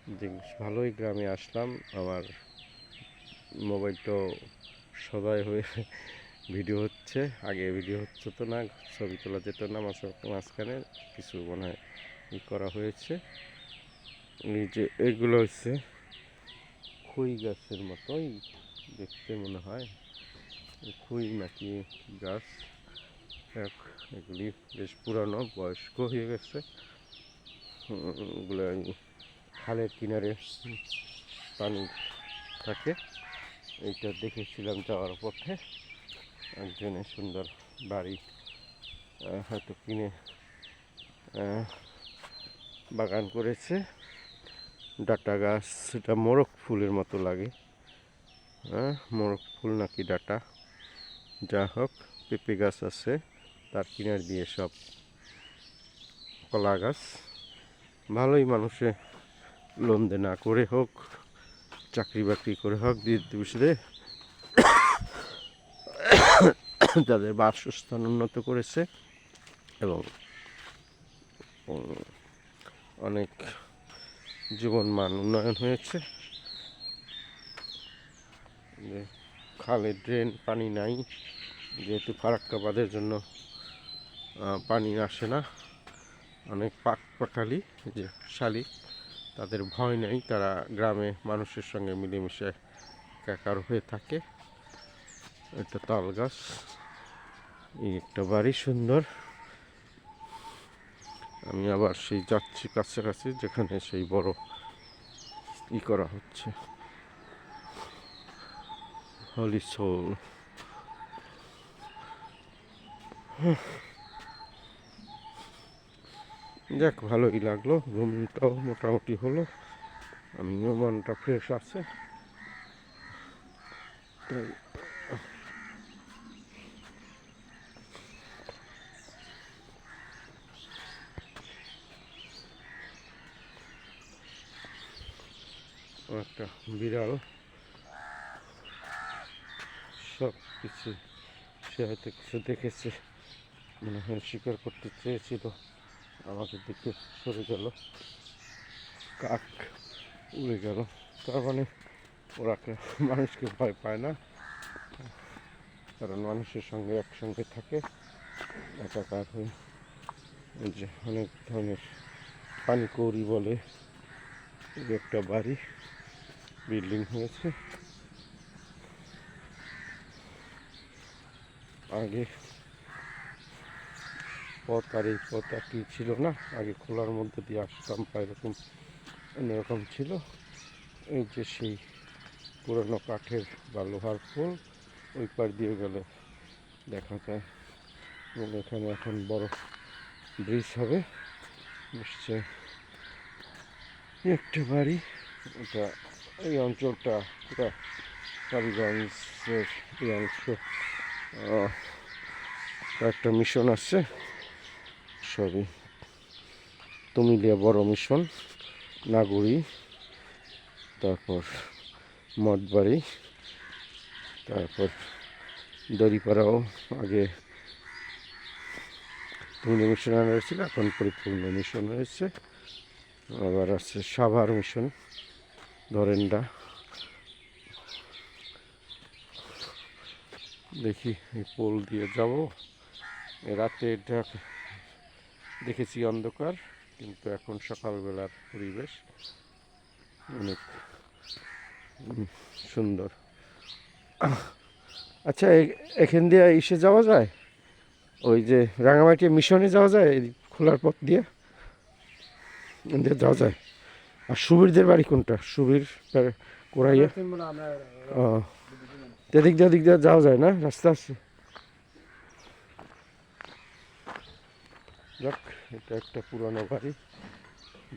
বেশ ভালোই গ্রামে আসলাম। আমার মোবাইলটাও সদয় হয়ে ভিডিও হচ্ছে। আগে ভিডিও হচ্ছে তো না, ছবি তোলা যেত না, মাঝখানে কিছু মনে হয় ই করা হয়েছে। এই যে এগুলো হচ্ছে খুই গাছের মতোই দেখতে মনে হয়, খুই নাকি গাছ। এগুলি বেশ পুরানো, বয়স্ক হয়ে গেছে। এগুলো খালের কিনারে পানি থাকে। এইটা দেখেছিলাম যাওয়ার পথে, একজনের সুন্দর বাড়ি হয়তো কিনে বাগান করেছে। ডাটা গাছ, এটা মোরগ ফুলের মতো লাগে, মোরগ ফুল নাকি ডাটা, যা হোক। পেঁপে গাছ আছে তার কিনার দিয়ে, সব কলা গাছ। ভালোই, মানুষে লোন দে না করে হোক, চাকরি বাকরি করে হোক, দিয়ে তাদের বাসস্থান উন্নত করেছে এবং অনেক জীবন মান উন্নয়ন হয়েছে। খালের ড্রেন পানি নাই, যেহেতু ফারাক্কা বাঁধের জন্য পানি আসে না। অনেক পাখালি যে শালিক, তাদের ভয় নেই, তারা গ্রামে মানুষের সঙ্গে মিলেমিশে একাকার হয়ে থাকে। একটা তাল গাছ, এই একটা বাড়ি সুন্দর। আমি আবার সেই যাচ্ছি কাছাকাছি, যেখানে সেই বড় ই করা হচ্ছে, হলি সোল। যাক, ভালোই লাগলো, ঘুমটাও মোটামুটি হলো, আমিও মনটা ফ্রেশ আছে। তাই একটা বিড়াল সব কিছু, সে হয়তো কিছু দেখেছে, মনে হয় শিকার করতে চেয়েছিল, আমাদের দিকে সরে গেল, কাক উড়ে গেল। তার মানে ওরা মানুষকে ভয় পায় না, কারণ মানুষের সঙ্গে একসঙ্গে থাকে, একাকার হয়ে। যে অনেক ধরনের পানি কৌড়ি বলে একটা বাড়ি, বিল্ডিং হয়েছে। আগে পথ আর এই পথ একই ছিল না, আগে খোলার মধ্যে দিয়ে আসতাম, বা এরকম অন্যরকম ছিল। এই যে সেই পুরনো কাঠের বা লোহার পোল, ওই পার দিয়ে গেলে দেখা যায়। এবং এখানে এখন বড় ব্রিজ হবে, নিশ্চয় একটা বাড়ি। এটা এই অঞ্চলটা পুরা কালীগঞ্জের এই অংশ, একটা মিশন আছে, সবই তুমিলিয়া বড় মিশন, নাগুরি, তারপর মঠবাড়ি, তারপর দড়িপাড়াও আগে তুমিলিয়া মিশন হয়েছিল, এখন পরিপূর্ণ মিশন হয়েছে। আবার আছে সাভার মিশন, ধরেন্ডা। দেখি এই পোল দিয়ে যাব। রাতে এটা দেখেছি অন্ধকার, কিন্তু এখন সকালবেলার পরিবেশ অনেক সুন্দর। আচ্ছা, এখান দিয়ে এসে যাওয়া যায়, ওই যে রাঙামাটি মিশনে যাওয়া যায় এই খোলার পথ দিয়ে, যাওয়া যায়? আর সুবীরদের বাড়ি কোনটা? সুবীর কোরাইয়া, ও, এদিক দিয়ে যাওয়া যায় না, রাস্তা আছে? যাক, এটা একটা পুরানো বাড়ি,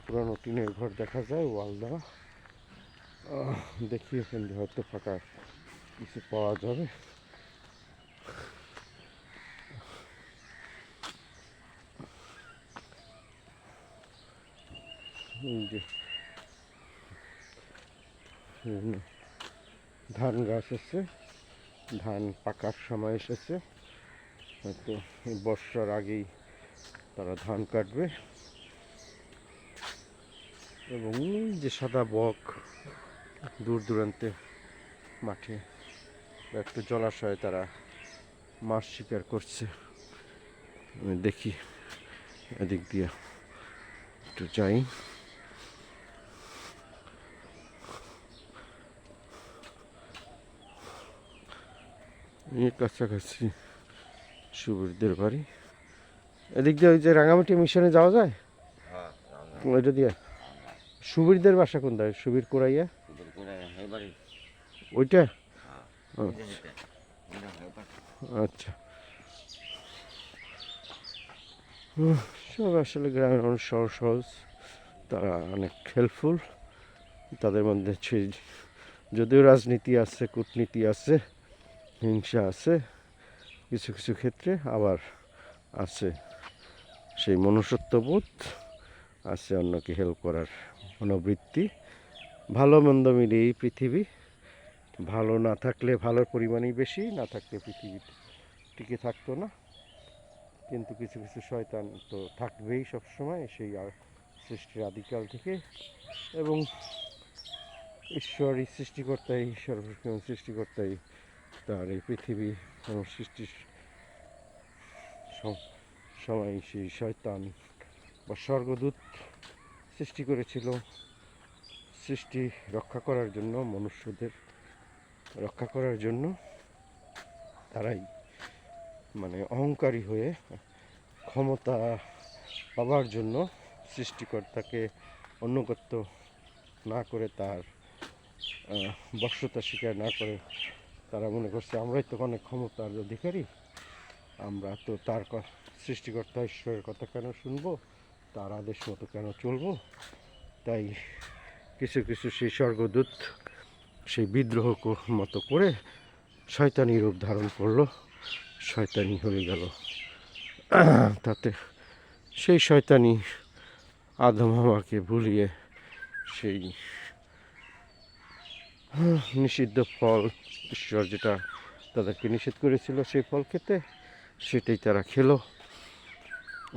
পুরানো টিনের ঘর দেখা যায়, ওয়াল দেওয়া। দেখি এখান দিয়ে হয়তো ফাঁকা কিছু পাওয়া যাবে। এই যে ধান গাছ আছে, ধান পাকার সময় এসেছে, হয়তো এই বর্ষার আগেই তারা ধান কাটবে। এবং ওই যে সাদা বক দূর দূরান্তে মাঠে বা একটু জলাশয়ে তারা মাছ শিকার করছে। আমি দেখি এদিক দিয়ে একটু যাই। এই কাছাকাছি সুবীরদের বাড়ি। এদিক দিয়ে ওই যে রাঙামাটি মিশনে যাওয়া যায় ওইটা দিয়ে। সুবীরদের বাসা কোন ধারে? সুবীর কোরাইয়া ওইটা। আচ্ছা, সব আসলে গ্রামের মানুষ সহজ সহজ, তারা অনেক হেল্পফুল। তাদের মধ্যে যদিও রাজনীতি আছে, কূটনীতি আছে, হিংসা আছে কিছু কিছু ক্ষেত্রে, আবার আছে সেই মনুষ্যত্ববোধ, আছে অন্যকে হেল্প করার মনোবৃত্তি। ভালো মন্দ মিলিয়ে এই পৃথিবী। ভালো না থাকলে ভালোর পরিমাণই বেশি, না থাকলে পৃথিবী টিকে থাকতো না। কিন্তু কিছু কিছু শয়তান তো থাকবেই সবসময়, সেই সৃষ্টির আদিকাল থেকে। এবং ঈশ্বরই সৃষ্টিকর্তাই, সর্বপ্রথম সৃষ্টিকর্তাই তার এই পৃথিবী এবং সৃষ্টির সময় সেই শয়তান বা স্বর্গদূত সৃষ্টি করেছিল সৃষ্টি রক্ষা করার জন্য, মনুষ্যদের রক্ষা করার জন্য। তারাই মানে অহংকারী হয়ে ক্ষমতা পাবার জন্য সৃষ্টিকর্তাকে অনুগত্য না করে, তার বশ্যতা স্বীকার না করে তারা মনে করছে আমরাই তো অনেক ক্ষমতার অধিকারী, আমরা তো তার সৃষ্টিকর্তা ঈশ্বরের কথা কেন শুনবো, তার আদেশ মতো কেন চলবো। তাই কিছু কিছু সেই স্বর্গদূত সেই বিদ্রোহ মতো করে শয়তানি রূপ ধারণ করলো, শয়তানি হয়ে গেল। তাতে সেই শয়তানি আদম হাওয়াকে ভুলিয়ে সেই নিষিদ্ধ ফল, ঈশ্বর যেটা তাদেরকে নিষেধ করেছিল সেই ফল খেতে, সেটাই তারা খেলো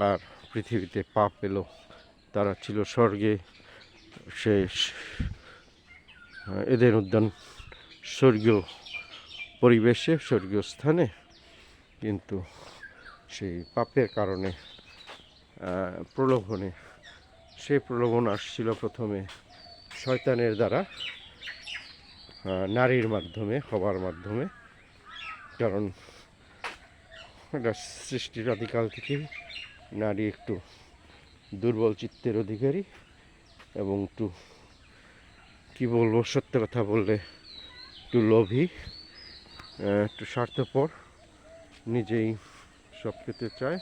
আর পৃথিবীতে পাপ এলো। তারা ছিল স্বর্গে, শেষ এদেন উদ্যান স্বর্গীয় পরিবেশে, স্বর্গীয় স্থানে, কিন্তু সেই পাপের কারণে প্রলোভনে, সেই প্রলোভন আসছিল প্রথমে শয়তানের দ্বারা, নারীর মাধ্যমে, হবার মাধ্যমে। কারণ এটা সৃষ্টির আদিকাল থেকেই নারী একটু দুর্বল চিত্তের অধিকারী এবং একটু কী বলবো, সত্য কথা বললে একটু লোভী, একটু স্বার্থপর, নিজেই সব পেতে চায়।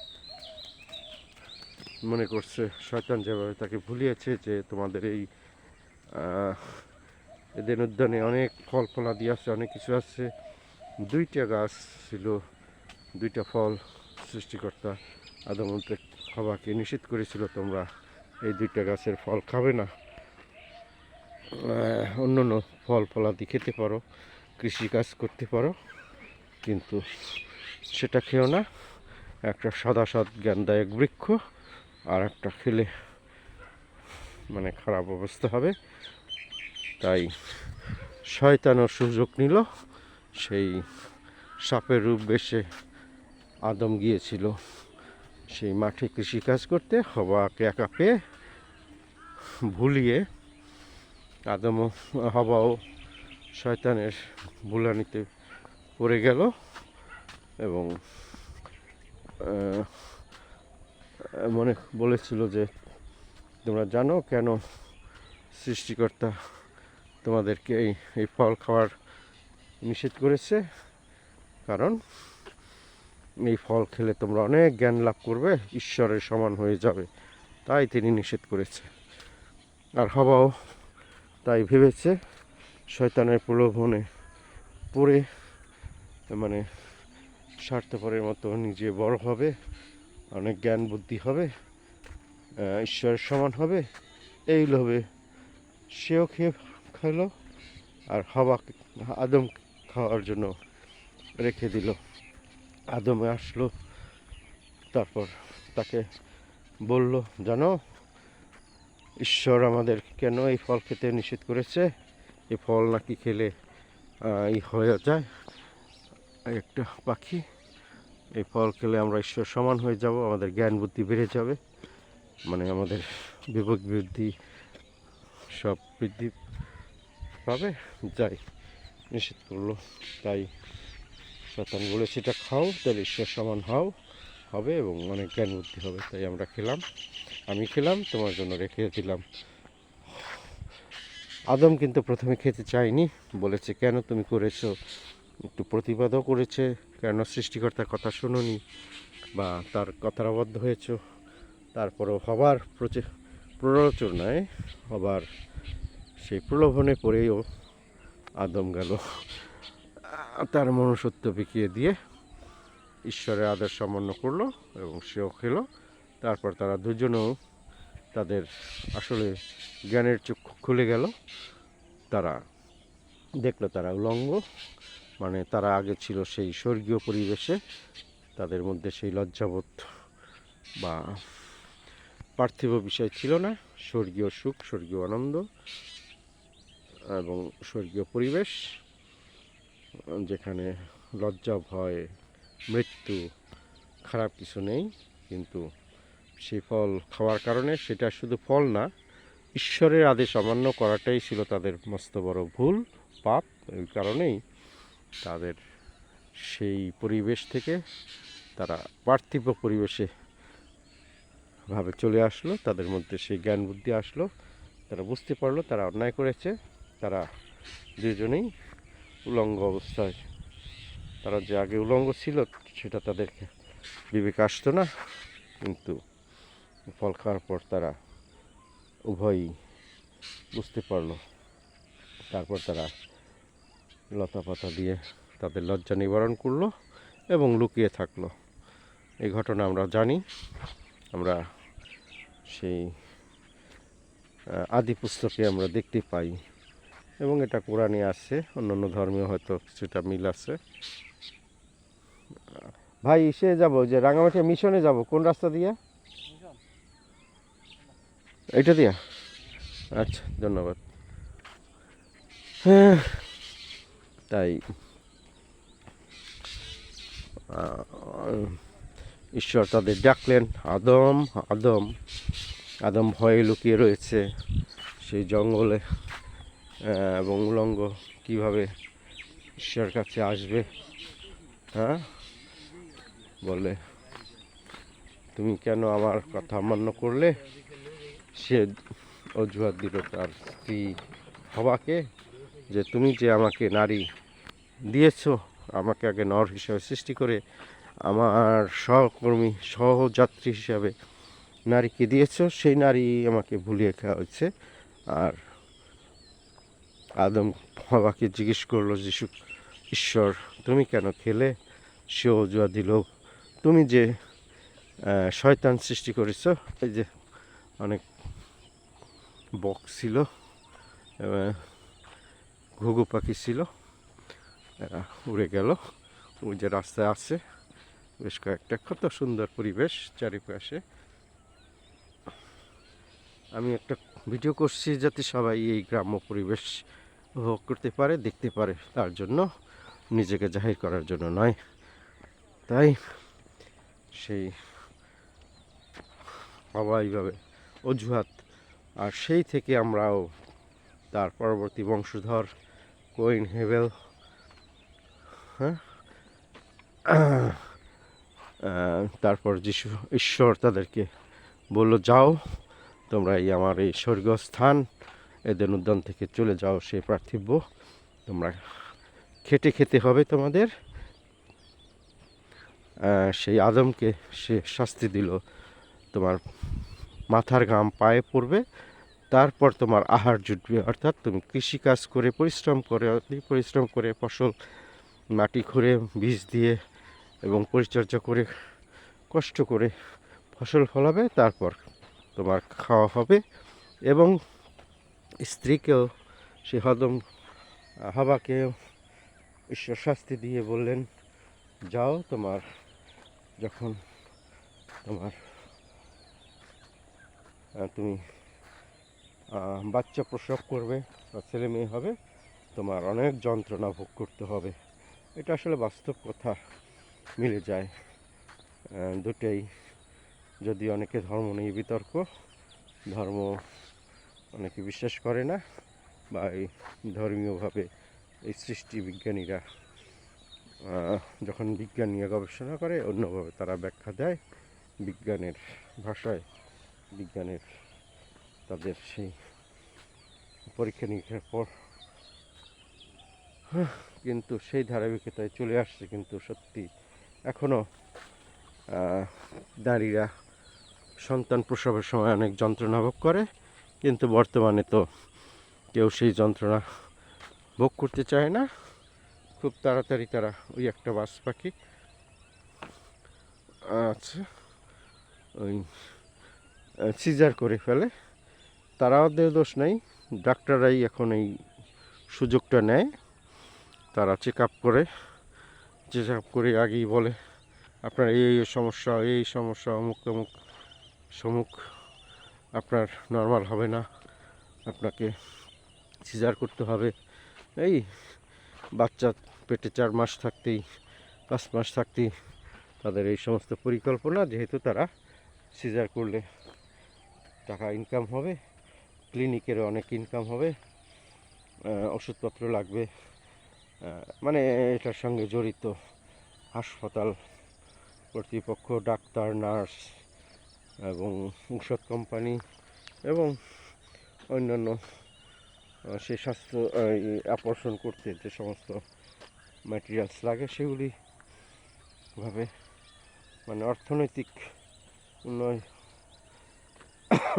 মনে করছে শয়তান যেভাবে তাকে ভুলিয়েছে যে তোমাদের এই এদেন উদ্যানে অনেক ফল ফলাদি আছে, অনেক কিছু আছে। 2টা গাছ ছিল, 2টা ফল সৃষ্টিকর্তা আদম হাওয়াকে নিষেধ করেছিল, তোমরা এই 2টা গাছের ফল খাবে না, অন্য অন্য ফল ফলাদি খেতে পারো, কৃষিকাজ করতে পারো, কিন্তু সেটা খেও না। একটা সদাসৎ জ্ঞানদায়ক বৃক্ষ, আর একটা খেলে মানে খারাপ অবস্থা হবে। তাই শয়তানও সুযোগ নিল, সেই সাপের রূপ বেশে আদম গিয়েছিল সেই মাঠে কৃষিকাজ করতে, হওয়াকে একা পেয়ে ভুলিয়ে আদমও হওয়াও শয়তানের ভুলানিতে পড়ে গেল। এবং মনে বলেছিল যে তোমরা জানো কেন সৃষ্টিকর্তা তোমাদেরকে এই ফল খাওয়ার নিষেধ করেছে? কারণ এই ফল খেলে তোমরা অনেক জ্ঞান লাভ করবে, ঈশ্বরের সমান হয়ে যাবে, তাই তিনি নিষেধ করেছে। আর হওয়াও তাই ভেবেছে, শয়তানের প্রলোভনে পড়ে মানে স্বার্থপরের মতো নিজে বড় হবে, অনেক জ্ঞান বুদ্ধি হবে, ঈশ্বরের সমান হবে, এই লোভে সেও খেলো আর আদম খাওয়ার জন্য রেখে দিল। আদমে আসলো, তারপর তাকে বলল জানো ঈশ্বর আমাদের কেন এই ফল খেতে নিষেধ করেছে? এই ফল নাকি খেলে ই হয়ে যায় একটা পাখি, এই ফল খেলে আমরা ঈশ্বর সমান হয়ে যাব, আমাদের জ্ঞান বুদ্ধি বেড়ে যাবে, মানে আমাদের বিবেক বুদ্ধি সব বৃদ্ধি পাবে, যাই নিষেধ করলো। তাই শয়তান বলেছে এটা খাও, তাহলে ঈশ্বর সমান হবে এবং অনেক জ্ঞান বুদ্ধি হবে। তাই আমরা খেলাম, আমি খেলাম, তোমার জন্য রেখে দিলাম। আদম কিন্তু প্রথমে খেতে চায়নি, বলেছে কেন তুমি করেছো, একটু প্রতিবাদও করেছে, কেন সৃষ্টিকর্তার কথা শোনোনি বা তার কথার অবাধ্য হয়েছো। তারপরও হবার প্ররোচনায় হবার সেই প্রলোভনে পড়েও আদম গেল তার মনুষ্যত্ব বিকিয়ে দিয়ে ঈশ্বরের আদেশ অমান্য করলো এবং সেও খেলো। তারপর তারা দুজনেও তাদের আসলে জ্ঞানের চক্ষু খুলে গেল, তারা দেখলো তারা উলঙ্গ, মানে তারা আগে ছিল সেই স্বর্গীয় পরিবেশে, তাদের মধ্যে সেই লজ্জাবোধ বা পার্থিব বিষয় ছিল না, স্বর্গীয় সুখ, স্বর্গীয় আনন্দ এবং স্বর্গীয় পরিবেশ, যেখানে লজ্জা, ভয়, মৃত্যু, খারাপ কিছু নেই। কিন্তু সেই ফল খাওয়ার কারণে, সেটা শুধু ফল না, ঈশ্বরের আদেশ অমান্য করাটাই ছিল তাদের মস্ত বড় ভুল, পাপ। এই কারণেই তাদের সেই পরিবেশ থেকে তারা পার্থিব পরিবেশে ভাবে চলে আসলো, তাদের মধ্যে সেই জ্ঞান বুদ্ধি আসলো, তারা বুঝতে পারলো তারা অন্যায় করেছে। তারা দুজনেই উলঙ্গ অবস্থায়, তারা যে আগে উলঙ্গ ছিল সেটা তাদেরকে বিবেকে আসতো না, কিন্তু ফল খাওয়ার পর তারা উভয়ই বুঝতে পারলো। তারপর তারা লতা পাতা দিয়ে তাদের লজ্জা নিবারণ করলো এবং লুকিয়ে থাকলো। এই ঘটনা আমরা জানি, আমরা সেই আদি পুস্তকে আমরা দেখতে পাই এবং এটা কোরআনে আছে, অন্যান্য ধর্মীয় হয়তো কিছুটা মিল আছে। ভাই সে যাব যে রাঙামাটি মিশনে যাব, কোন রাস্তা দিয়ে? এটা দিয়া? আচ্ছা, ধন্যবাদ। হ্যাঁ, তাই ঈশ্বর তাদের ডাকলেন, আদম আদম। আদম ভয়ে লুকিয়ে রয়েছে সেই জঙ্গলে এবং উলঙ্গ, কীভাবে ঈশ্বরের কাছে আসবে? হ্যাঁ, বলে তুমি কেন আমার কথা অমান্য করলে? সে অজুহাত দিল তার স্ত্রী হওয়াকে, যে তুমি যে আমাকে নারী দিয়েছো, আমাকে আগে নর হিসাবে সৃষ্টি করে আমার সহকর্মী সহযাত্রী হিসাবে নারীকে দিয়েছো, সেই নারী আমাকে ভুলিয়ে খাওয়া হয়েছে। আর আদম হওয়াকে জিজ্ঞেস করলো, যিশু ঈশ্বর তুমি কেন খেলে? সে অজুহাত দিল, তুমি যে শয়তান সৃষ্টি করেছ। এই যে অনেক বক ছিল, ঘুঘু পাখি ছিল, এরা উড়ে গেল। ওই যে রাস্তায় আছে বেশ কয়েকটা, কত সুন্দর পরিবেশ চারিপাশে। আমি একটা ভিডিও করছি যাতে সবাই এই গ্রাম্য পরিবেশ উপভোগ করতে পারে, দেখতে পারে, তার জন্য, নিজেকে জাহির করার জন্য নয়। তাই সেই এইভাবে অজুহাত, আর সেই থেকে আমরাও তার পরবর্তী বংশধর কইন হেবেল, হ্যাঁ, তারপর যিশু ঈশ্বর তাদেরকে বলল, যাও তোমরা এই আমার এই স্বর্গীয় স্থান এদেন উদ্যান থেকে চলে যাও, সে পার্থিব, তোমরা খেতে হবে তোমাদের। সেই আদমকে সে শাস্তি দিল, তোমার মাথার ঘাম পায়ে পড়বে, তারপর তোমার আহার জুটবে। অর্থাৎ তুমি কৃষিকাজ করে পরিশ্রম করে ফসল মাটি খুঁড়ে বীজ দিয়ে এবং পরিচর্যা করে কষ্ট করে ফসল ফলাবে, তারপর তোমার খাওয়া হবে। এবং স্ত্রীকেও সে হাওয়াকেও ঈশ্বর শাস্তি দিয়ে বললেন, যাও তোমার যখন তুমি বাচ্চা প্রসব করবে বা ছেলে মেয়ে হবে, তোমার অনেক যন্ত্রণা ভোগ করতে হবে। এটা আসলে বাস্তব কথা, মিলে যায় দুটোই। যদি অনেকে ধর্ম নিয়ে বিতর্ক, ধর্ম অনেকে বিশ্বাস করে না, বা এই ধর্মীয়ভাবে এই সৃষ্টি বিজ্ঞানীরা যখন বিজ্ঞান নিয়ে গবেষণা করে অন্যভাবে তারা ব্যাখ্যা দেয় বিজ্ঞানের ভাষায়, বিজ্ঞানের তাদের সেই পরীক্ষা নিরীক্ষার পর কিন্তু সেই ধারাবাহিকতায় চলে আসছে। কিন্তু সত্যি এখনও নারীরা সন্তান প্রসবের সময় অনেক যন্ত্রণা ভোগ করে, কিন্তু বর্তমানে তো কেউ সেই যন্ত্রণা ভোগ করতে চায় না। খুব তাড়াতাড়ি তারা ওই একটা বাজ পাখি আছে ওই সিজার করে ফেলে। তারাদের দোষ নেই, ডাক্তাররাই এখন এই সুযোগটা নেয়। তারা চেক আপ করে আগেই বলে আপনার এই সমস্যা, এই সমস্যা, অমুক তমুক সমুক, আপনার নর্মাল হবে না, আপনাকে সিজার করতে হবে। এই বাচ্চা পেটে 4 মাস থাকতেই, 5 মাস থাকতেই তাদের এই সমস্ত পরিকল্পনা, যেহেতু তারা সিজার করলে টাকা ইনকাম হবে, ক্লিনিকেরও অনেক ইনকাম হবে, ওষুধপত্র লাগবে, মানে এটার সঙ্গে জড়িত হাসপাতাল কর্তৃপক্ষ, ডাক্তার, নার্স এবং ঔষধ কোম্পানি এবং অন্যান্য সেই স্বাস্থ্য অপারেশন করতে যে সমস্ত ম্যাটেরিয়ালস লাগে সেগুলি ভাবে মানে অর্থনৈতিক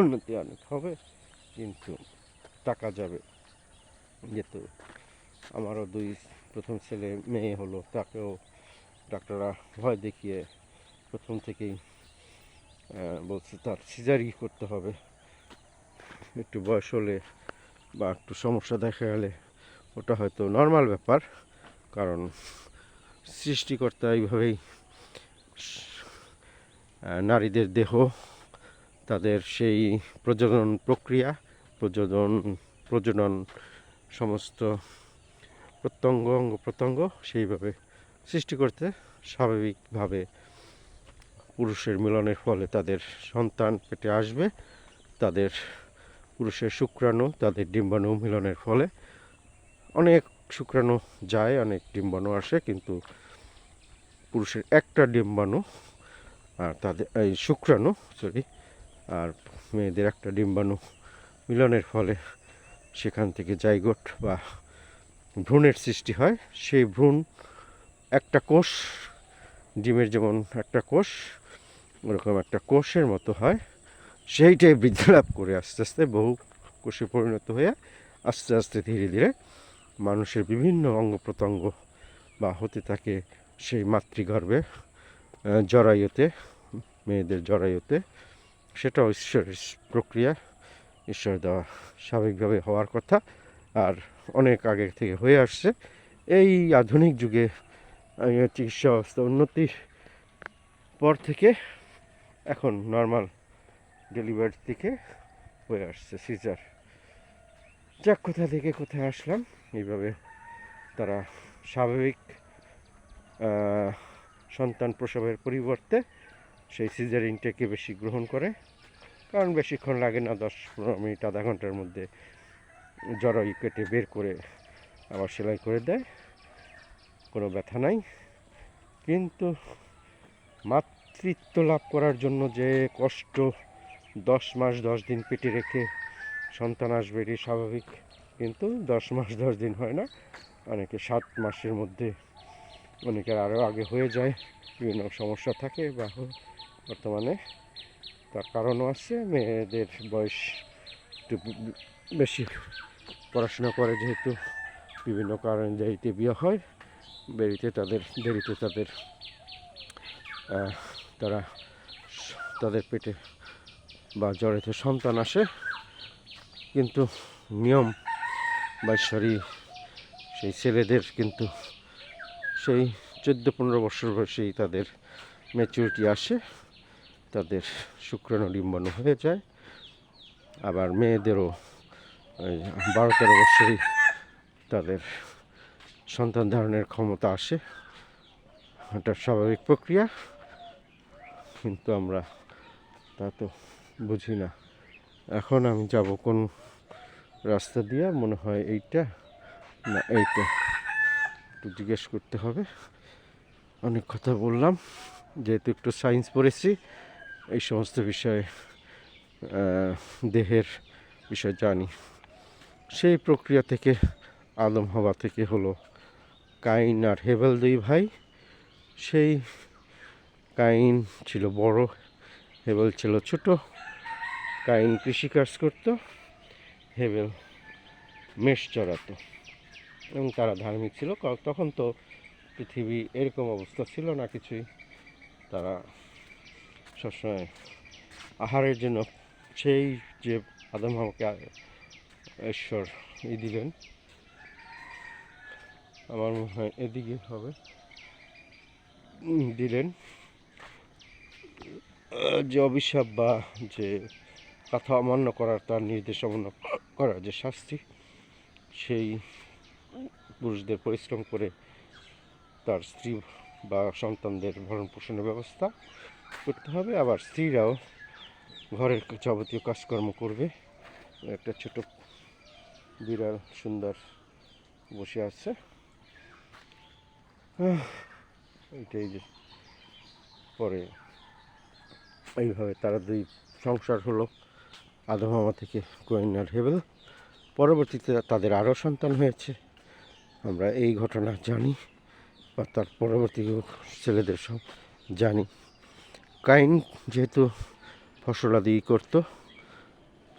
উন্নতি অনেক হবে, কিন্তু টাকা যাবে। যেহেতু আমারও প্রথম ছেলে মেয়ে হলো, তাকেও ডাক্তাররা ভয় দেখিয়ে প্রথম থেকেই বলছে তার সিজারই করতে হবে। একটু বয়স হলে বা একটু সমস্যা দেখা গেলে ওটা হয়তো নর্মাল ব্যাপার, কারণ সৃষ্টিকর্তা এইভাবেই নারীদের দেহ, তাদের সেই প্রজনন প্রক্রিয়া, প্রজনন সমস্ত অঙ্গ প্রত্যঙ্গ সেইভাবে সৃষ্টি করতে, স্বাভাবিকভাবে পুরুষের মিলনের ফলে তাদের সন্তান পেটে আসবে। তাদের পুরুষের শুক্রাণু, তাদের ডিম্বাণু মিলনের ফলে অনেক শুক্রাণু যায়, অনেক ডিম্বাণু আসে, কিন্তু পুরুষের একটা ডিম্বাণু আর তাদের এই শুক্রাণু আর মেয়েদের একটা ডিম্বাণু মিলনের ফলে সেখান থেকে জাইগোট বা ভ্রূণের সৃষ্টি হয়। সেই ভ্রূণ একটা কোষ, ডিমের যেমন একটা কোষ, ওরকম একটা কোষের মতো হয়। সেইটাই বৃদ্ধি লাভ করে আস্তে আস্তে বহু কোষে পরিণত হয়ে আস্তে আস্তে ধীরে ধীরে মানুষের বিভিন্ন অঙ্গ প্রত্যঙ্গ বা হতে থাকে সেই মাতৃগর্ভে, জরায়ুতে, মেয়েদের জরায়ুতে। সেটাও ঈশ্বরের প্রক্রিয়া, ঈশ্বর দেওয়া, স্বাভাবিকভাবে হওয়ার কথা, আর অনেক আগে থেকে হয়ে আসছে। এই আধুনিক যুগে চিকিৎসা ব্যবস্থা উন্নতির পর থেকে এখন নর্মাল ডেলিভারি থেকে হয়ে আসছে সিজার। যাক, কোথা থেকে কোথায় আসলাম। এইভাবে তারা স্বাভাবিক সন্তান প্রসবের পরিবর্তে সেই সিজারিনটাকে বেশি গ্রহণ করে, কারণ বেশিক্ষণ লাগে না, 10-15 মিনিট, আধা ঘন্টার মধ্যে জরায়ু কেটে বের করে আবার সেলাই করে দেয়, কোনো ব্যথা নাই। কিন্তু মাতৃত্ব লাভ করার জন্য যে কষ্ট, 10 মাস 10 দিন পেটে রেখে সন্তান আসবে, এটি স্বাভাবিক, কিন্তু 10 মাস 10 দিন হয় না, অনেকে 7 মাসের মধ্যে, অনেকের আরও আগে হয়ে যায়, বিভিন্ন সমস্যা থাকে। বা বর্তমানে তার কারণও আছে, মেয়েদের বয়স একটু বেশি পড়াশোনা করে যেহেতু, বিভিন্ন কারণে দেরিতে বিয়ে হয়, দেরিতে তাদের পেটে বা জড়িতে সন্তান আসে। কিন্তু নিয়ম বা সেই ছেলেদের কিন্তু সেই 14-15 বছর বয়সেই তাদের ম্যাচুরিটি আসে, তাদের শুক্রাণু ডিম্বাণু হয়ে যায়। আবার মেয়েদেরও এই 12-13 বছরই তাদের সন্তান ধারণের ক্ষমতা আসে। এটা স্বাভাবিক প্রক্রিয়া, কিন্তু আমরা তা তো বুঝি না। এখন আমি যাব কোন রাস্তা দিয়ে, মনে হয় এইটা না এইটা, একটু জিজ্ঞেস করতে হবে। অনেক কথা বললাম, যেহেতু একটু সায়েন্স পড়েছি, এই সমস্ত বিষয়ে দেহের বিষয় জানি। সেই প্রক্রিয়া থেকে আদম হাওয়া থেকে হলো কাইন আর হেবেল 2 ভাই। সেই কাইন ছিল বড়, হেবেল ছিল ছোট। কাইন কৃষিকাজ করত, হেবেল মেষ চড়াতো, এবং তারা ধার্মিক ছিল। তখন তো পৃথিবী এরকম অবস্থা ছিল না কিছুই। তারা সবসময় আহারের জন্য, সেই যে আদম হাওয়াকে ঈশ্বর দিলেন, আমার মনে হয় এদিকে হবে, দিলেন যে অভিশাপ বা যে কথা অমান্য করার, তার নির্দেশ অমান্য করার যে শাস্তি, সেই পুরুষদের পরিশ্রম করে তার স্ত্রী বা সন্তানদের ভরণ পোষণের ব্যবস্থা করতে হবে। আবার স্ত্রীরাও ঘরের যাবতীয় কাজকর্ম করবে। একটা ছোট বিড়াল সুন্দর বসে আছে, এইটাই যে পরে এইভাবে তারা 2 সংসার হলো, আদম হাওয়া থেকে কাইন আর হেবেল। পরবর্তীতে তাদের আরও সন্তান হয়েছে, আমরা এই ঘটনা জানি, বা তার পরবর্তী ছেলেদের সব জানি। কাইন যেহেতু ফসলাদি করত,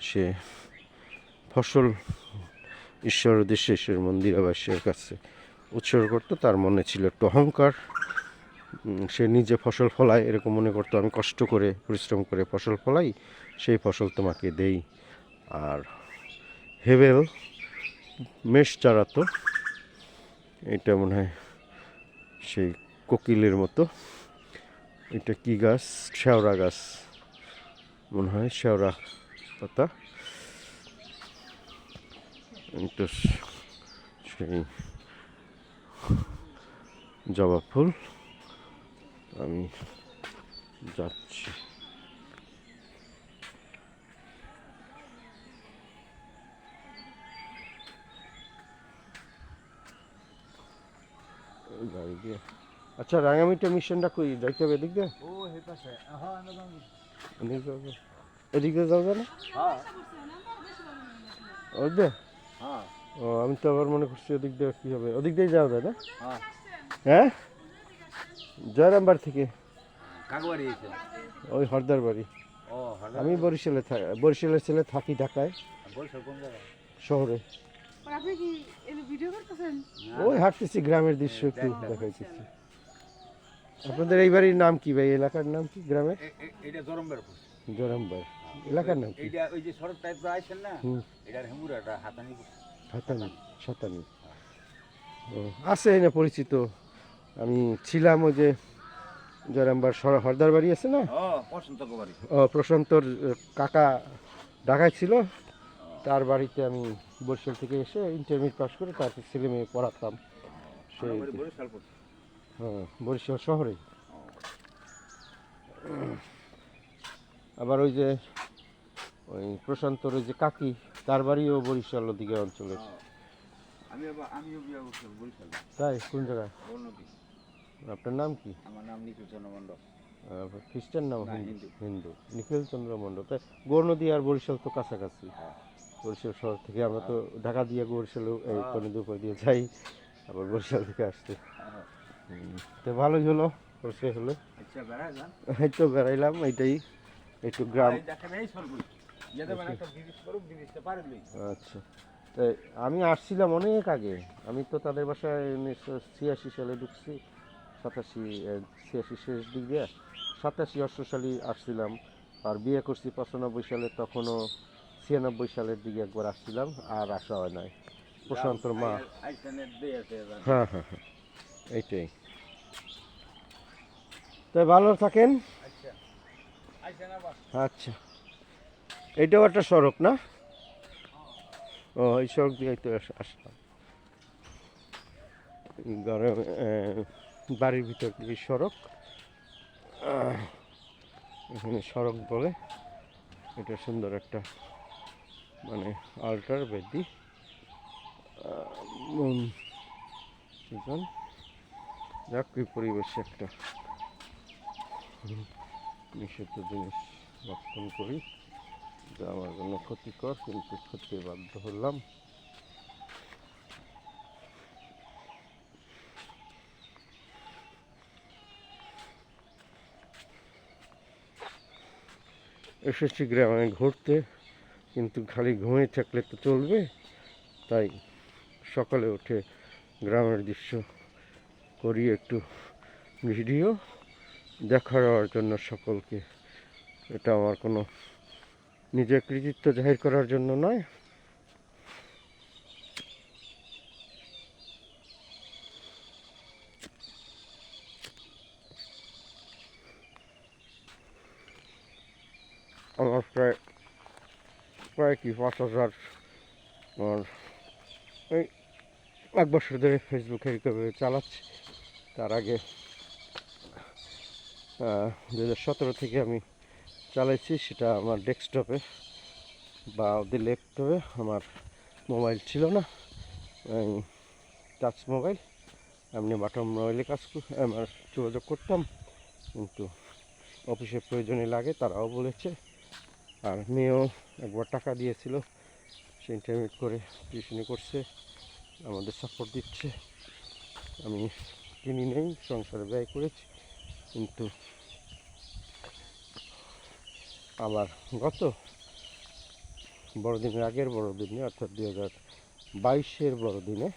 সে ফসল ঈশ্বর উদ্দেশ্যে, ঈশ্বর মন্দির বা ঈশ্বরের কাছে উৎসর্গ করতো। তার মনে ছিল একটু অহংকার, সে নিজে ফসল ফলায় এরকম মনে করতো, আমি কষ্ট করে পরিশ্রম করে ফসল ফলাই, সেই ফসল তোমাকে দেই। আর হেবেল মেষ চড়াতো, এটা মনে হয় সেই কোকিলের মতো। এটা কি গাছ? শেওড়া গাছ মনে হয়, শেওড়া পাতা। এটা সেই জবা ফুল। আমি যাচ্ছি। গাড়ি দিয়ে, আচ্ছা রাঙামিটা মিশনটা কই যাইতে হবে? এদিক দিয়ে, এদিক দিয়ে যাওয়া যায় না? ওই দিয়ে? ও, আমি তো আবার মনে করছি ওদিক দিয়ে কী হবে, ওদিক দিয়ে যাওয়া যায় না? হ্যাঁ, জয়রামবাড়ি থেকে ওই হরদার বাড়ি। আমি বরিশালের ছেলে, থাকি ঢাকায় শহরে। ওই হাঁটতেছি, গ্রামের দৃশ্য একটু দেখাইতেছি। আপনাদের এই বাড়ির নাম কি ভাই? এলাকার নাম কি গ্রামের? জয়রামবাড়ি এলাকার নাম কি? হাতানি, সাতানি। ও আছে না পরিচিত। আমি ছিলাম ওই যে জয়রামবার হরদার বাড়ি আছে না, ও প্রশান্তর কাকা ঢাকায় ছিল, তার বাড়িতে আমি বরিশাল থেকে এসে ইন্টারমিডিয়েট পাস করে তারপর ছেলে মেয়ে পড়াতাম। সেই হ্যাঁ, বরিশাল শহরে। আবার ওই যে ওই প্রশান্তর ওই যে কাকি, তার বাড়িও বরিশাল ওদিকে অঞ্চলে। তাই? কোন জায়গায়? আপনার নাম কি? আমার নাম নিখিল চন্দ্র মণ্ডল। খ্রিস্টান নাম? হিন্দু। নিখিল চন্দ্র মণ্ডল। তাই গৌরনদী আর বরিশাল তো কাছাকাছি। বরিশাল শহর থেকে আমরা তো ঢাকা দিয়ে বরিশাল এই কর্ণদুপার দিয়ে যাই, আবার বরিশাল থেকে আসতে। তো ভালোই হলো, পরিচয় হলো। এই তো বেড়াইলাম, এইটাই একটু গ্রাম। আচ্ছা, তাই আমি আসছিলাম অনেক আগে। আমি তো তাদের বাসায় 1986 সালে ঢুকছি, 87 শেষ দিক দিয়ে 87-88 সালে আসছিলাম। আর বিয়ে করছি 95 সালে, তখনও 96 সালের দিকে একবার আসছিলাম, আর আসা হয় নাই। প্রশান্তর মা, হ্যাঁ হ্যাঁ হ্যাঁ, এইটাই। তাই ভালো থাকেন। আচ্ছা, এটাও একটা সড়ক না? ও এই সড়ক দিয়ে তো আসলাম। ঘরে বাড়ির ভিতর দিয়ে সড়ক, এখানে সড়ক বলে। এটা সুন্দর একটা মানে আল্ট্রার বেদি যাক কি পরিবেশে একটা নিষিদ্ধ জিনিস ভক্ষণ করি, যা আমার জন্য ক্ষতিকর, কিন্তু খেতে বাধ্য হলাম। এসেছি গ্রামে ঘুরতে, কিন্তু খালি ঘুমিয়ে থাকলে তো চলবে, তাই সকালে উঠে গ্রামের দৃশ্য করি একটু ভিডিও দেখার জন্য সকলকে। এটা আমার কোনো নিজের কৃতিত্ব জাহির করার জন্য নয়। আমার প্রায় প্রায় কি 5,000, আমার এই 1 বছর ধরে ফেসবুকে রিকভারি চালাচ্ছি। তার আগে 2017 থেকে আমি চালাইছি, সেটা আমার ডেস্কটপে বা ওদের ল্যাপটপে। আমার মোবাইল ছিল না, টাচ মোবাইল, এমনি বাটন মোবাইলে আমার যোগাযোগ করতাম, কিন্তু অফিসের প্রয়োজনে লাগে তারাও বলেছে। আর মেয়েও একবার টাকা দিয়েছিল, সে ইন্টারমিডিয়েট করে টিউশনি করছে, আমাদের সাপোর্ট দিচ্ছে। আমি কিনি নেই, সংসারে ব্যয় করেছি। কিন্তু আবার গত বড়দিনের আগের বড়দিনে, অর্থাৎ 2022-এর বড়দিনে,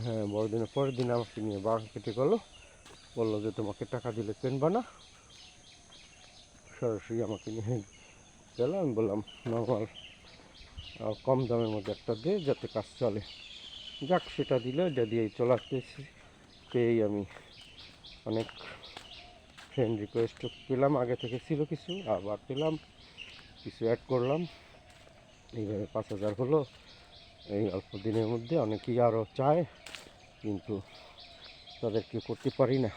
হ্যাঁ বড়দিনের পরের দিন আমাকে নিয়ে বাগান কেটে গেলো, বললো যে তোমাকে টাকা দিলে কিনবা না। সরাসরি আমাকে নিয়ে গেল। আমি বললাম নর্মাল কম দামের মধ্যে একটা দে, যাতে কাজ চলে। যাক, সেটা দিল, এটা দিয়েই চলাতেছি। পেয়েই আমি অনেক ফ্রেন্ড রিকোয়েস্ট পেলাম, আগে থেকে ছিল কিছু, আবার পেলাম, কিছু অ্যাড করলাম, এইভাবে 5,000 হলো এই অল্প দিনের মধ্যে। অনেকেই আরও চায়, কিন্তু তাদেরকে করতে পারি না,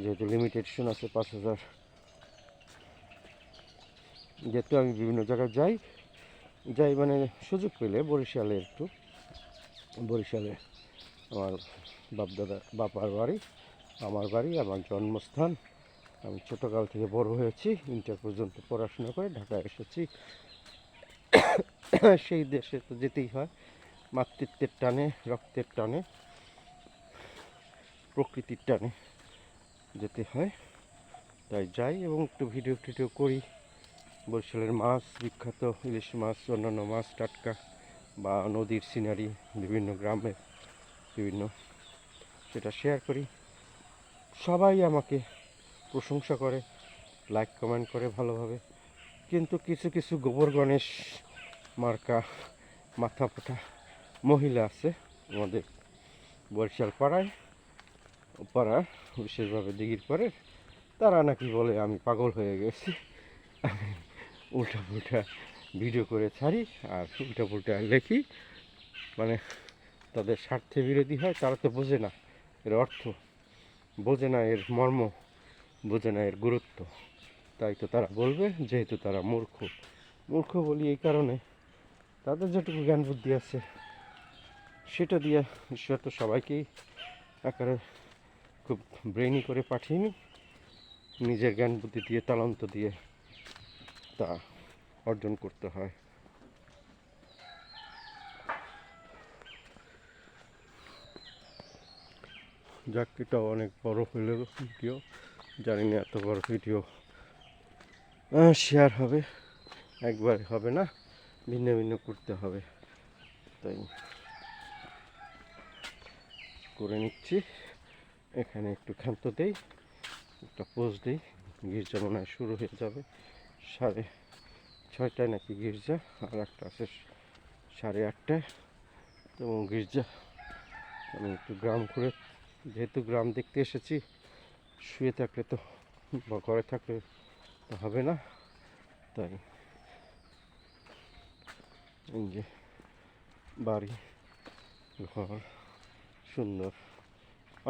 যেহেতু লিমিটেশন আছে 5,000। যেহেতু আমি বিভিন্ন জায়গায় যাই মানে সুযোগ পেলে বরিশালে আমার বাপার বাড়ি, আমার বাড়ি, আমার জন্মস্থান। আমি ছোটোকাল থেকে বড় হয়েছি, ইন্টার পর্যন্ত পড়াশোনা করে ঢাকায় এসেছি। সেই দেশে তো যেতেই হয়, মাতৃত্বের টানে, রক্তের টানে, প্রকৃতির টানে যেতে হয়। তাই যাই এবং একটু ভিডিও টিডিও করি। বরিশালের মাছ, বিখ্যাত ইলিশ মাছ, অন্যান্য মাছ টাটকা, বা নদীর সিনারি, বিভিন্ন গ্রামের বিভিন্ন, সেটা শেয়ার করি। সবাই আমাকে প্রশংসা করে, লাইক কমেন্ট করে ভালোভাবে। কিন্তু কিছু কিছু গোবর গণেশ মার্কা মাথা ফাটা মহিলা আছে আমাদের বরিশাল পাড়ায়, বিশেষভাবে দিঘির পাড়ে। তারা নাকি বলে আমি পাগল হয়ে গেছি, আমি উল্টা পুল্টা ভিডিও করে ছাড়ি আর উল্টা পুল্টা লেখি। মানে তাদের স্বার্থে বিরোধী হয়। তারা তো বোঝে না এর অর্থ, বোঝে না এর মর্ম, বোঝে না এর গুরুত্ব। তাই তো তারা বলবে, যেহেতু তারা মূর্খ বলি এই কারণে, তাদের যেটুকু জ্ঞান বুদ্ধি আছে সেটা দিয়ে ঈশ্বর তো সবাইকেই আকারে খুব ব্রেইনি করে পাঠিয়েনি, নিজের জ্ঞান বুদ্ধি দিয়ে, তালন্ত দিয়ে তা অর্জন করতে হয়। যাক, এটাও অনেক বড় হইল ভিডিও, জানি না এত বড় ভিডিও শেয়ার হবে, একবার হবে না, ভিন্ন ভিন্ন করতে হবে। তাই করে নিচ্ছি। এখানে একটু ক্ষান্ত দেই, একটা পোজ দিই। গির্জা মনে হয় শুরু হয়ে যাবে 6:30টায় নাকি গির্জা, আর একটা আছে 8:30টায়। এবং গির্জা, আমি একটু গ্রাম ঘুরে, যেহেতু গ্রাম দেখতে এসেছি, শুয়ে থাকলে তো বা ঘরে থাকলে তো হবে না, তাই এই যে বাড়ি ঘর সুন্দর।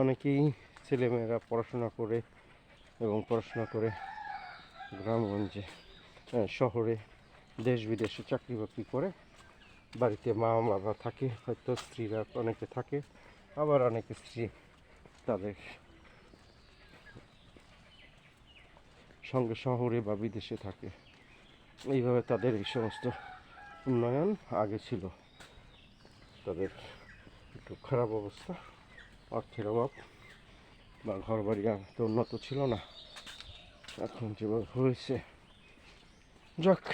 অনেকেই ছেলেমেয়েরা পড়াশোনা করে গ্রামগঞ্জে শহরে দেশ বিদেশে চাকরি বাকরি করে, বাড়িতে মা বাবা থাকে, হয়তো স্ত্রীরা অনেকে থাকে, আবার অনেকে স্ত্রী তাদের সঙ্গে শহরে বা বিদেশে থাকে। এইভাবে তাদের এই সমস্ত উন্নয়ন আগে ছিল। তাদের একটু খারাপ অবস্থা, অর্থের অভাব বা ঘর বাড়ি তো উন্নত ছিল না, এখন যেভাবে হয়েছে। যাক,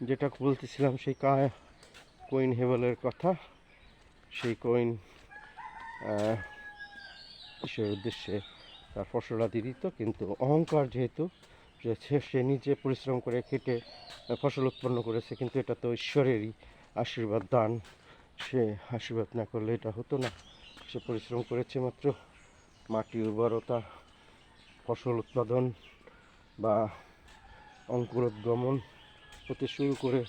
যেটা বলতেছিলাম সেই কুইন হেভেলের কথা, সেই কুইন ঈশ্বরের উদ্দেশ্যে তার ফসলাদি দিত, কিন্তু অহংকার যেহেতু সে নিজে পরিশ্রম করে খেটে ফসল উৎপন্ন করেছে, কিন্তু এটা তো ঈশ্বরেরই আশীর্বাদ দান, সে আশীর্বাদ না করলে এটা হতো না। সে পরিশ্রম করেছে মাত্র মাটির উর্বরতা, ফসল উৎপাদন বা অঙ্কুরোদ্গমন হতে শুরু করে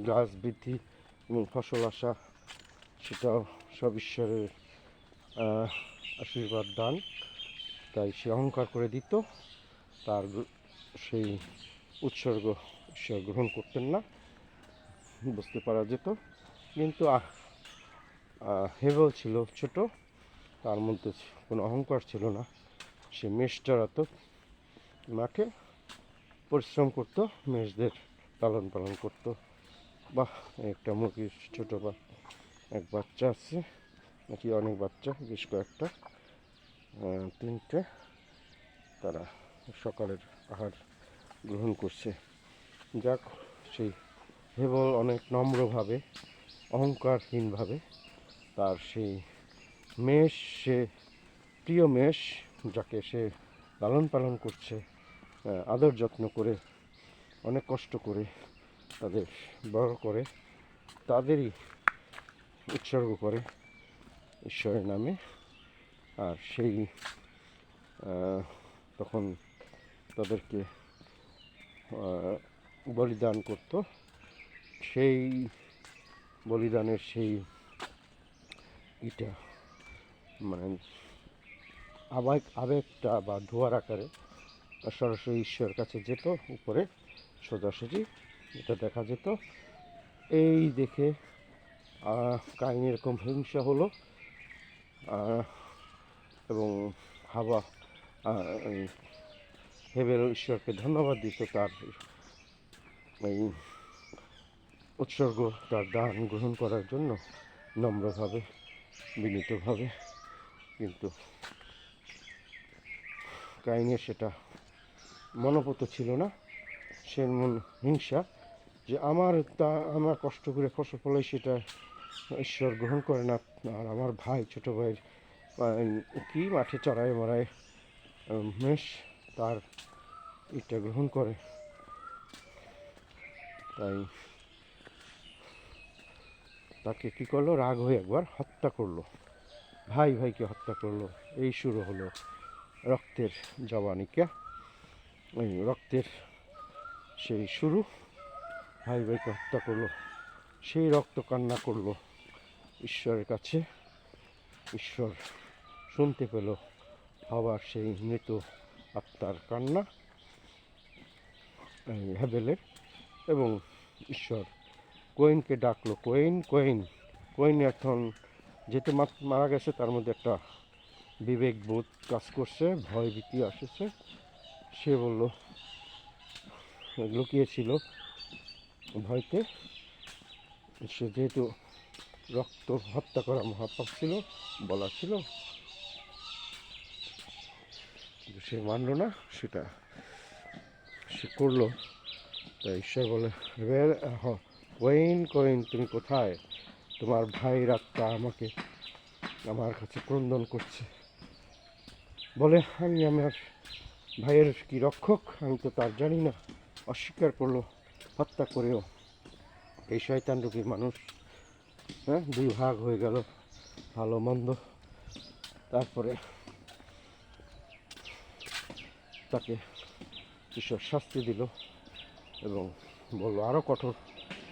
গাছ বৃদ্ধি এবং ফসল আসা, সেটাও সব ঈশ্বরের আশীর্বাদ দান। তাই সে অহংকার করে দিত, তার সেই উৎসর্গ ঈশ্বর গ্রহণ করতেন না, বুঝতে পারা যেত। কিন্তু হেভেল ছিল ছোট, তার মধ্যে কোনো অহংকার ছিল না। সে মেষ চড়াতো, মাঠে পরিশ্রম করতো, মেষদের লালন পালন করতো। বাহ, একটা মুরগির ছোটো এক বাচ্চা আছে, নাকি অনেক বাচ্চা, বেশ কয়েকটা, 3টে, তারা সকালের আহার গ্রহণ করছে। যাক, সেই হেভেল অনেক নম্রভাবে, অহংকারহীনভাবে তার সেই মেষ, সে প্রিয় মেষ যাকে সে লালন পালন করছে, আদর যত্ন করে, অনেক কষ্ট করে তাদের বড় করে, তাদেরই উৎসর্গ করে ঈশ্বরের নামে। আর সেই তখন তাদেরকে বলিদান করত। সেই বলিদানের সেই মানে আবেগটা বা ধোয়ার আকারে সরাসরি ঈশ্বরের কাছে যেত, উপরে সোজাসুজি এটা দেখা যেত। এই দেখে কাহিনী এরকম হিংসা হলো, এবং হাওয়া হেভেল ঈশ্বরকে ধন্যবাদ দিত তার এই উৎসর্গ, তার দান গ্রহণ করার জন্য, নম্রভাবে, বিনীতভাবে। কিন্তু কাইনের সেটা মনোপুত ছিল না, সে মন হিংসা, যে আমার কষ্ট করে ফসল ফলাই সেটা ঈশ্বর গ্রহণ করে না, আর আমার ভাই, ছোটো ভাইয়ের কি মাঠে চড়ায় মরায় মেষ, তার এটা গ্রহণ করে। তাই তাকে কী করলো, রাগ হয়ে একবার হত্যা করলো, ভাইকে হত্যা করলো। এই শুরু হলো রক্তের জবানিকা, এই রক্তের সেই শুরু। ভাইকে হত্যা করলো, সেই রক্ত কান্না করলো ঈশ্বরের কাছে। ঈশ্বর শুনতে পেল হওয়ার সেই মৃত আত্মার কান্না হেবেলের, এবং ঈশ্বর কোয়েনকে ডাকলো, কোয়েন এখন যেতে মারা গেছে, তার মধ্যে একটা বিবেকবোধ কাজ করছে, ভয় ভীতি আসছে। সে বলল, লুকিয়েছিল ভয়তে, সে যেহেতু রক্ত হত্যা করা মহাপাপ ছিল, বলা ছিল, সে মানল না, সেটা সে করলো। তাই ঈশ্বর বলে, কোয়েন তুমি কোথায়? তোমার ভাইয়ের আত্মা আমার কাছে ক্রন্দন করছে। বলে, আমি আমার ভাইয়ের কি রক্ষক, আমি তো তার জানি না। অস্বীকার করলো, হত্যা করেও। এই শয়তান রূপী মানুষ, দুই ভাগ হয়ে গেল, ভালো মন্দ। তারপরে তাকে ঈশ্বর শাস্তি দিল এবং বললো আরও কঠোর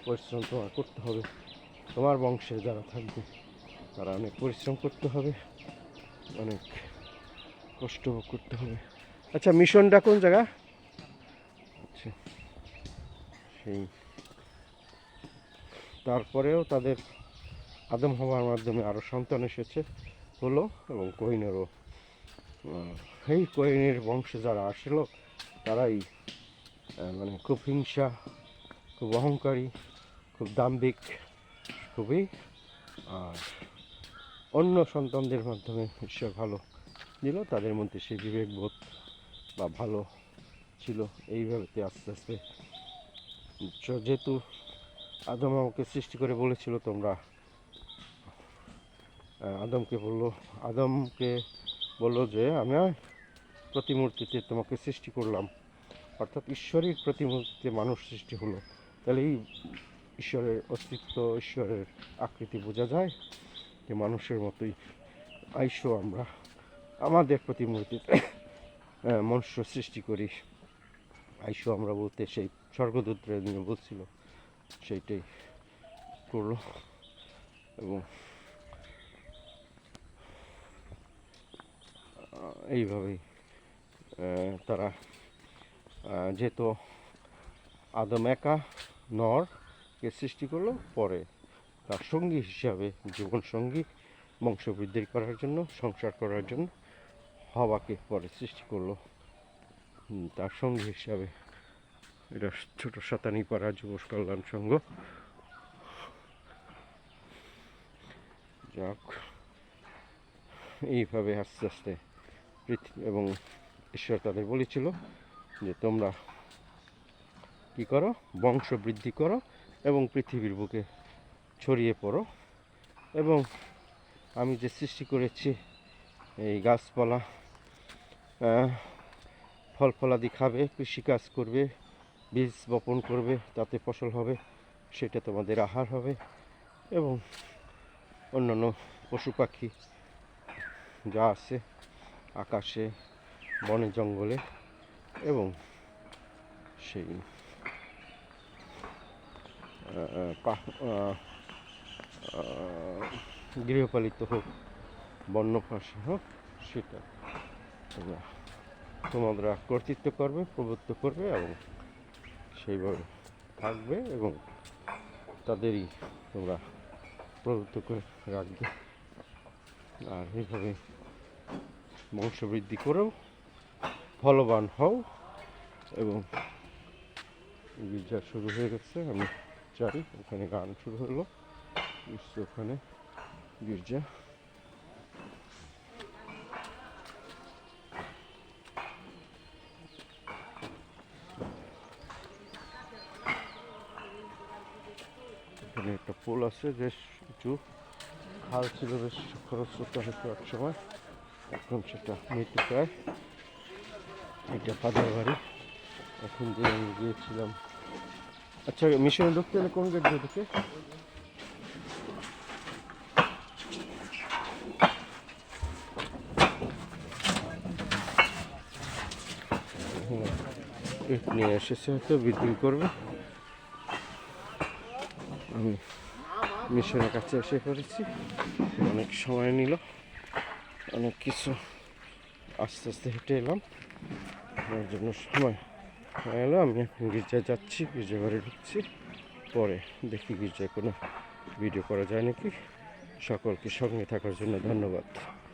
পরিশ্রম তোমার করতে হবে, তোমার বংশে যারা থাকবে তারা অনেক পরিশ্রম করতে হবে, অনেক কষ্ট করতে হবে। আচ্ছা, মিশনটা কোন জায়গা? আচ্ছা, সেই তারপরেও তাদের আদম হওয়ার মাধ্যমে আরও সন্তান হলো, এবং কোহিনেরও এই কোহিনের বংশে যারা আসলো তারাই মানে খুব হিংসা, খুব অহংকারী, খুব দাম্ভিক, খুবই। আর অন্য সন্তানদের মাধ্যমে ঈশ্বর ভালো দিল, তাদের মধ্যে সেই বিবেকবোধ বা ভালো ছিল। এইভাবে আস্তে আস্তে যেহেতু আদম আমাকে সৃষ্টি করে বলেছিল তোমরা, আদমকে বললো যে আমি প্রতিমূর্তিতে তোমাকে সৃষ্টি করলাম, অর্থাৎ ঈশ্বরের প্রতিমূর্তিতে মানুষ সৃষ্টি হলো। তাহলে এই ঈশ্বরের অস্তিত্ব, ঈশ্বরের আকৃতি বোঝা যায় যে মানুষের মতোই আইসো আমরা আমাদের প্রতিমূর্তিতে মনুষ্য সৃষ্টি করি। আইসো আমরা বলতে সেই স্বর্গদূতরা নিয়ে বলছিল, সেইটাই করলো। এবং এইভাবেই তারা যেহেতু আদম একা নরকে সৃষ্টি করলো, পরে তার সঙ্গী হিসাবে, জীবন সঙ্গী বংশবৃদ্ধি করার জন্য, সংসার করার জন্য হাওয়াকে পরে সৃষ্টি করলো তার সঙ্গী হিসাবে। এটা ছোট শতানি পাড়া যুব কল্যাণ সংঘ। যাক, এইভাবে আস্তে আস্তে এবং ঈশ্বর তাদের বলেছিল যে তোমরা কি করো, বংশ বৃদ্ধি করো এবং পৃথিবীর বুকে ছড়িয়ে পড়ো, এবং আমি যে সৃষ্টি করেছি এই গাছপালা, ফল ফলাদি খাবে, কৃষিকাজ করবে, বীজ বপন করবে, তাতে ফসল হবে, সেটা তোমাদের আহার হবে। এবং অন্যান্য পশু পাখি যা আছে আকাশে, বনে জঙ্গলে, এবং সেই গৃহপালিত হোক, বন্যপ্রাণী হোক, সেটা তোমরা কর্তৃত্ব করবে, প্রভুত্ব করবে, এবং সেইভাবে থাকবে, এবং তাদেরই তোমরা প্রভুত্ব করে রাখবে। আর এইভাবে বংশবৃদ্ধি করেও ফলবান হও। এবং গির্জা শুরু হয়ে গেছে, আমি জানি ওখানে গান শুরু হলো, ওখানে গির্জা। এখানে একটা পোল আছে, বেশ উঁচু, খাল ছিল, বেশ খরস্রোতা হতো এক সময়, এখন সেটা মৃত্যু প্রায়। এটা ফাদার বাড়ি, এখন যে আমি গিয়েছিলাম। আচ্ছা, মিশনে ঢুকতে হলে কোন গেট দিয়ে ঢুকে? ইট নিয়ে এসেছে, হয়তো বিক্রি করবে। আমি মিশনের কাছে এসে পড়েছি, অনেক সময় নিল, অনেক কিছু আস্তে আস্তে হেঁটে এলাম, আমার জন্য সময় হয়ে এলো। আমি এখন গির্জায় যাচ্ছি, গির্জা ঘরে ঢুকছি, পরে দেখি গির্জায় কোনো ভিডিও করা যায় নাকি। সকলকে সঙ্গে থাকার জন্য ধন্যবাদ।